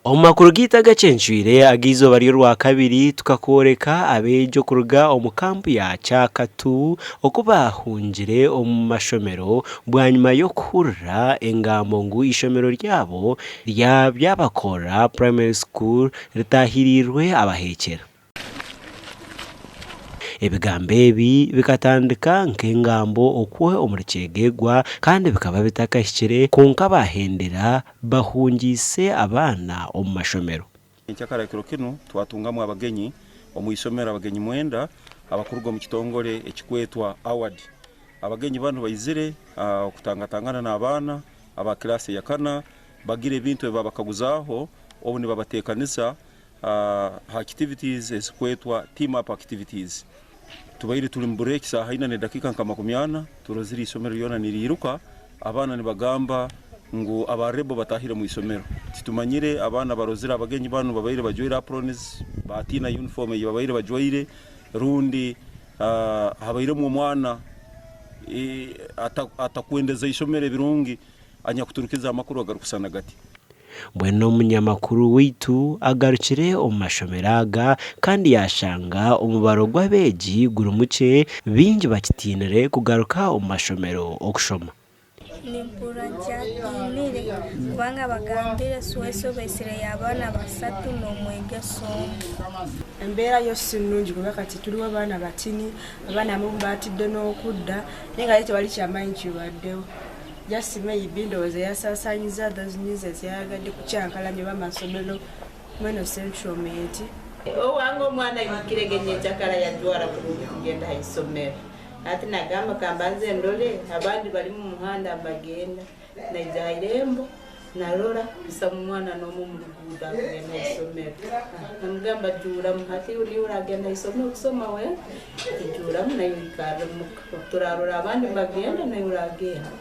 Omakuru gita Agacencwire agizo bari rwa kabiri tukakoreka abejo kuruga kampu ya Kyaka II okubahungire mashomero bwanyuma yo kurra engambo ngu ishomero ryabo byabakora primary school ritahirirwe abahekyera. Ebigambo ebi bikatandika nk'engambo okuwe omurikegegwa kandi bikaba bitakashyikire konka bahendera bahungise abana omu mashomero. Kyaka kino twatungamu abagenyi omu isomero abagenyi 9 abakuruga mu kitongole ekikwetwa award. Abagenyi bano bayizire okutangatangana n'abaana aba class ya 4 bagire ebintu babakaguzaho obuni babatekanisa activities ezikwetwa team up activities. Tubaire tuli mu break saha 4 ne dakika nka 80 turozira isomero yona niriruka abana nibagamba ngo abarebo batahire mu isomero. Titumanyire abana barozira abagenyi bano babaire bajoira aprons batina uniform babaire bajoire rundi habaire mu mwana atakwendeza isomero birungi anya kuturukiza amakuru agarukusana gati. Bweno munyamakuru witu agarukire omu mashomeraga kandi yashanga umubaro gw'abeegi gurumuce bingi bakitiinire kugaruka omu mashomero okushoma. Nimpura bakitiinire kubanga bagambire suwesobesere y'abaana 3 n'omwege somo. Embeera yo sinungi kuba kati tuli abaana batini abaana mu batidde n'okudda nenga lete wali kyamanyi kibaddewo. Just maybe those yasasanyiza those news yagadde kucyankalanye bamasomero mweno central mate. Wango mwana yikiregenye Kyakala ya Dwara kugenda isomero. Ati nagamba kambanze ndole abandi bali mu muhanda bagenda najairembo narora bisa mwana no mu ruguda kugenda isomero. Namugamba jura muhati uli uragenda isomero kusoma we jura munayikara turarora abandi bagenda na uragenda.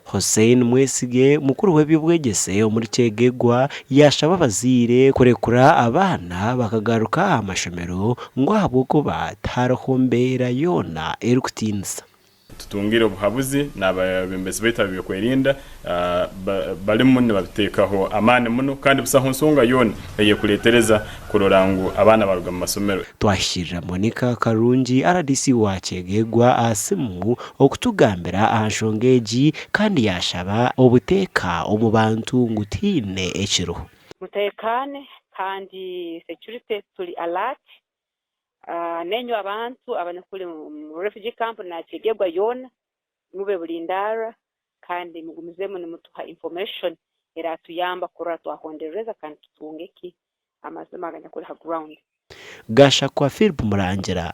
Hussein Mwesige mukuru w'ebyobwegese omuri Kyegegwa yashaba abazire kurekura abana bakagaruka amashomero ngo habwokuba tariho mbeera yona erikutinisa. Tutungire obuhabuzi n'abembezi betabiye kwerinda bali munne babitekaho amane muno kandi busaho nsonga yona eyekuletereza kurora ngo abana baruga mu masomero. Twashirira Monica Karungi RDC wa Kyegegwa asimu okutugambira ahashongeji kandi yashaba obuteka omu bantu ngutine ekiruho. Mutekane kandi security tuli alert. Nenyo abantu abanakuli mu refugee camp na Kyegegwa yona mube bulindara kandi mugumizemo nimutuha information era tuyamba kurora twahondereza kandi tutungeki amazima aganya kuri ha ground. Gasha kwa Philip Murangira